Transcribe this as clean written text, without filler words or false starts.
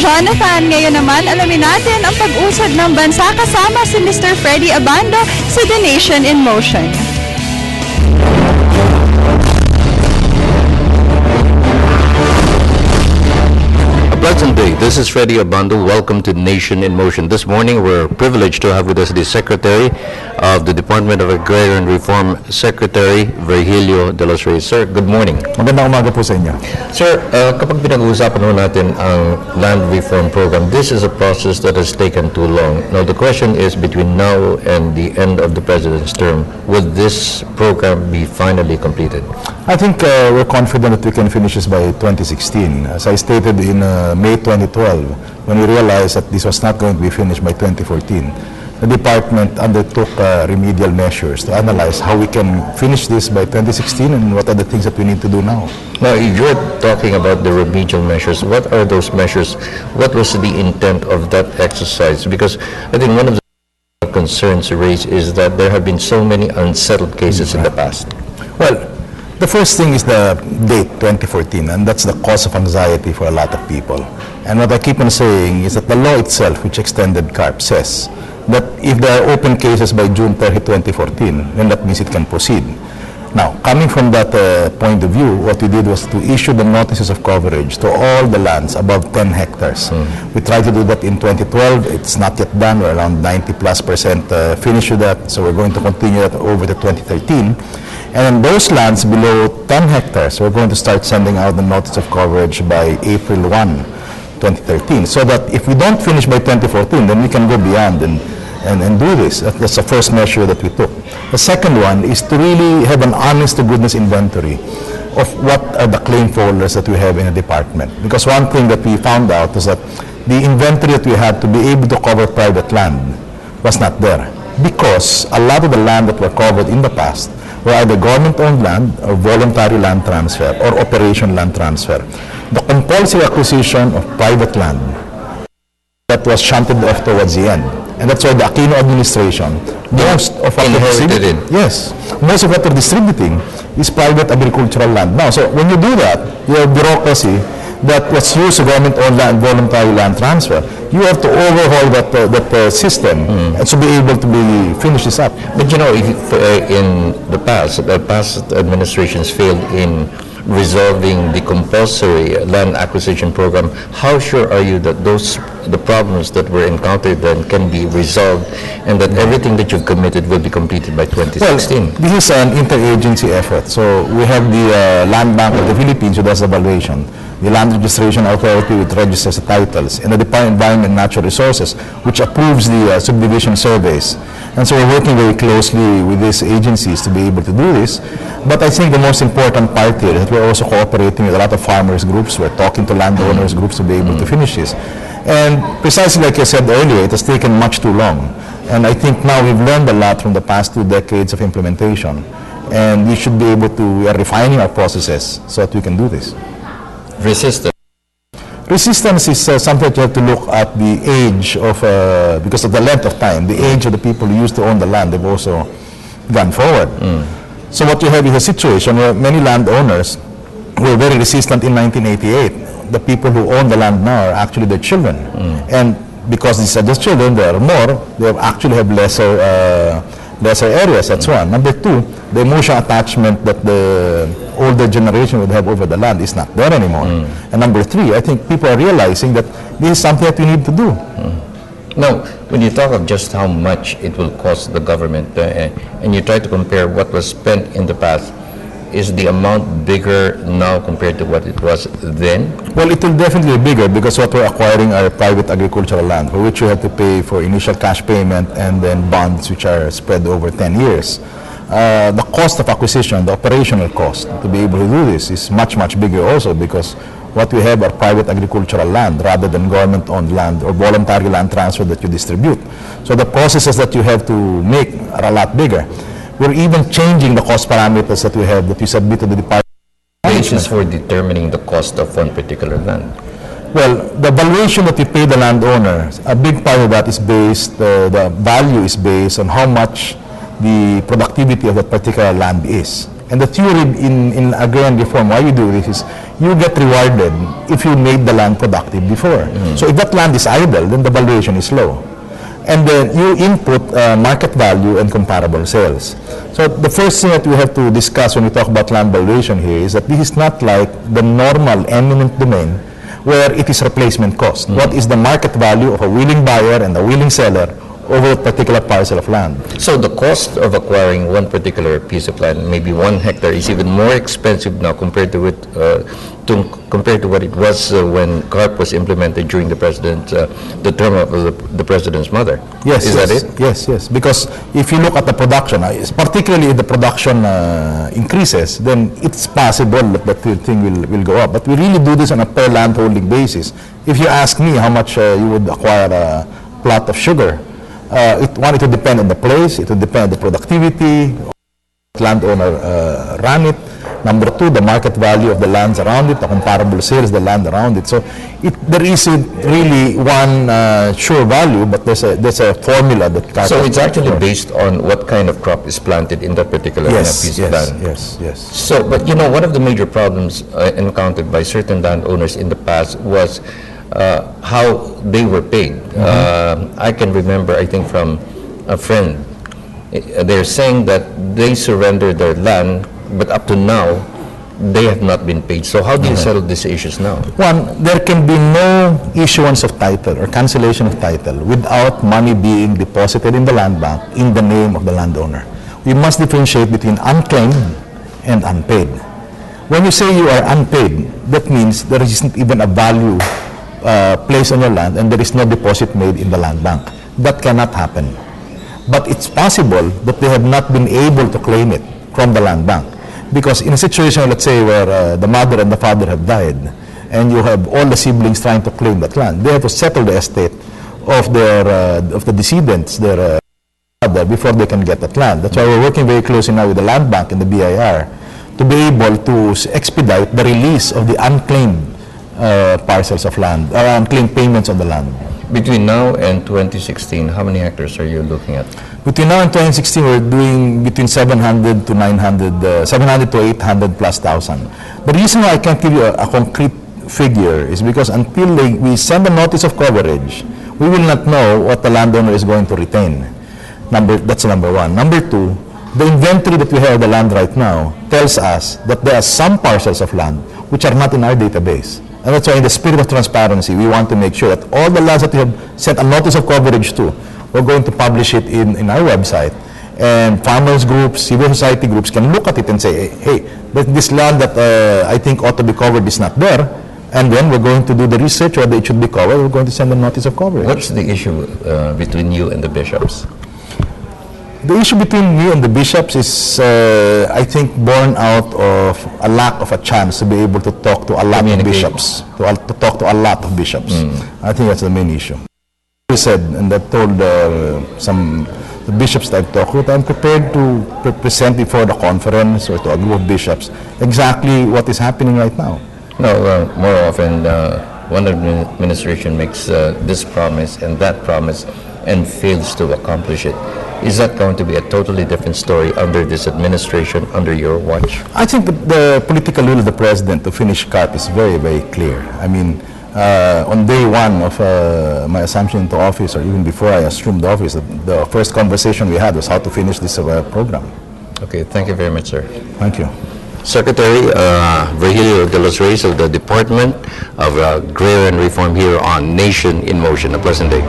Jonathan. Ngayon naman, alamin natin ang pag-usad ng bansa kasama si Mr. Freddie Abando sa The Nation in Motion. Pleasant day. This is Freddie Abando. Welcome to Nation in Motion. This morning, we're privileged to have with us the Secretary of the Department of Agrarian Reform, Secretary Sec.Delos Reyes. Sir, good morning. Magandang umaga po sa inyo. Sir, kapag pinag-uusapan mo natin ang land reform program, this is a process that has taken too long. Now, the question is, between now and the end of the President's term, would this program be finally completed? I think we're confident that we can finish this by 2016. As I stated in May 2012, when we realized that this was not going to be finished by 2014, the department undertook remedial measures to analyze how we can finish this by 2016 and what are the things that we need to do now. Now, you're talking about the remedial measures. What are those measures? What was the intent of that exercise? Because I think one of the concerns raised is that there have been so many unsettled cases in the past. Well, the first thing is the date, 2014, and that's the cause of anxiety for a lot of people. And what I keep on saying is that the law itself, which extended CARP, says that if there are open cases by June 30, 2014, then that means it can proceed. Now, coming from that point of view, what we did was to issue the notices of coverage to all the lands above 10 hectares. We tried to do that in 2012. It's not yet done. We're around 90+% finished with that, so we're going to continue that over to 2013. And those lands below 10 hectares, we're going to start sending out the notice of coverage by April 1, 2013. So that if we don't finish by 2014, then we can go beyond and do this. That's the first measure that we took. The second one is to really have an honest-to-goodness inventory of what are the claim folders that we have in a department. Because one thing that we found out is that the inventory that we had to be able to cover private land was not there. Because a lot of the land that were covered in the past were either government-owned land or voluntary land transfer or operation land transfer. The compulsory acquisition of private land that was shunted off towards the end. And that's why the Aquino administration, most of what they're distributing, most of what they're distributing is private agricultural land. Now, so when you do that, you have bureaucracy that was used to government-owned land, voluntary land transfer. You have to overhaul that system and to be able to finish this up. But you know, if, in the past administrations failed in resolving the compulsory land acquisition program, how sure are you that the problems that were encountered then can be resolved and that everything that you've committed will be completed by 2016? Well, this is an interagency effort. So we have the Land Bank of the Philippines who does evaluation, the Land Registration Authority which registers the titles, and the Department of Environment and Natural Resources which approves the subdivision surveys. And so we're working very closely with these agencies to be able to do this. But I think the most important part here is that we're also cooperating with a lot of farmers groups. We're talking to landowners groups to be able to finish this. And precisely like I said earlier, it has taken much too long. And I think now we've learned a lot from the past 2 decades of implementation. And we should be able to, we are refining our processes so that we can do this. Resistance is something that you have to look at the age of, because of the length of time, the age of the people who used to own the land, they've also gone forward. So what you have is a situation where many landowners were very resistant in 1988. The people who own the land now are actually their children. And because these are just children, there are more, they actually have lesser areas, that's one. Number 2, the emotional attachment that the older generation would have over the land is not there anymore. And number 3, I think people are realizing that this is something that we need to do. Now, when you talk of just how much it will cost the government and you try to compare what was spent in the past, is the amount bigger now compared to what it was then? Well, it will definitely be bigger because what we're acquiring are private agricultural land for which you have to pay for initial cash payment and then bonds which are spread over 10 years. The cost of acquisition, the operational cost to be able to do this is much, much bigger also because what we have are private agricultural land rather than government-owned land or voluntary land transfer that you distribute. So the processes that you have to make are a lot bigger. We're even changing the cost parameters that we have that we submit to the department. Basis for determining the cost of one particular land? Well, the valuation that we pay the landowner, a big part of that is based, the value is based on how much the productivity of that particular land is. And the theory in agrarian reform, why we do this is you get rewarded if you made the land productive before. So if that land is idle, then the valuation is low. And then you input market value and comparable sales. So the first thing that we have to discuss when we talk about land valuation here is that this is not like the normal eminent domain where it is replacement cost. What is the market value of a willing buyer and a willing seller over a particular parcel of land? So the cost of acquiring one particular piece of land, maybe 1 hectare, is even more expensive now compared to what it was when CARP was implemented during the term of the president's mother. Yes, is yes, that it? Yes, yes. Because if you look at the production, particularly if the production increases, then it's possible that the thing will go up. But we really do this on a per land holding basis. If you ask me how much you would acquire a plot of sugar, it would depend on the place, it would depend on the productivity, landowner ran it. Number two, the market value of the lands around it, the comparable sales, the land around it. So there isn't really one sure value, but there's a formula that. So it's actually based on what kind of crop is planted in that particular piece of land. Yes. So, but one of the major problems encountered by certain landowners in the past was how they were paid. I can remember, I think, from a friend, they're saying that they surrendered their land, but up to now, they have not been paid. So how do you settle these issues now? One, there can be no issuance of title or cancellation of title without money being deposited in the land bank in the name of the landowner. We must differentiate between unclaimed and unpaid. When you say you are unpaid, that means there isn't even a value placed on your land and there is no deposit made in the land bank. That cannot happen. But it's possible that they have not been able to claim it from the land bank. Because in a situation, let's say, where the mother and the father have died, and you have all the siblings trying to claim that land, they have to settle the estate of the decedents, their father, before they can get that land. That's why we're working very closely now with the land bank and the BIR to be able to expedite the release of the unclaimed parcels of land, or unclaimed payments on the land. Between now and 2016, how many hectares are you looking at? Between now and 2016, we're doing between 700 to 900, 700 to 800 plus thousand. The reason why I can't give you a concrete figure is because until we send a notice of coverage, we will not know what the landowner is going to retain. That's number one. Number two, the inventory that we have of the land right now tells us that there are some parcels of land which are not in our database. And that's why in the spirit of transparency, we want to make sure that all the lands that we have sent a notice of coverage to, we're going to publish it in our website. And farmers groups, civil society groups can look at it and say, hey, this land that I think ought to be covered is not there. And then we're going to do the research whether it should be covered. We're going to send a notice of coverage. What's the issue between you and the bishops? The issue between me and the bishops is, I think, born out of a lack of a chance to be able to talk to a lot of bishops, to talk to a lot of bishops. I think that's the main issue. I said, and I told the bishops that I've talked with, I'm prepared to present before the conference or to a group of bishops exactly what is happening right now. No, more often, one administration makes this promise and that promise and fails to accomplish it. Is that going to be a totally different story under this administration, under your watch? I think the political will of the president to finish CARP is very, very clear. I mean, on day one of my assumption into office, or even before I assumed office, the first conversation we had was how to finish this program. Okay, thank you very much, sir. Thank you. Secretary Sec.Delos Reyes of the Department of Agrarian Reform here on Nation in Motion. A pleasant day.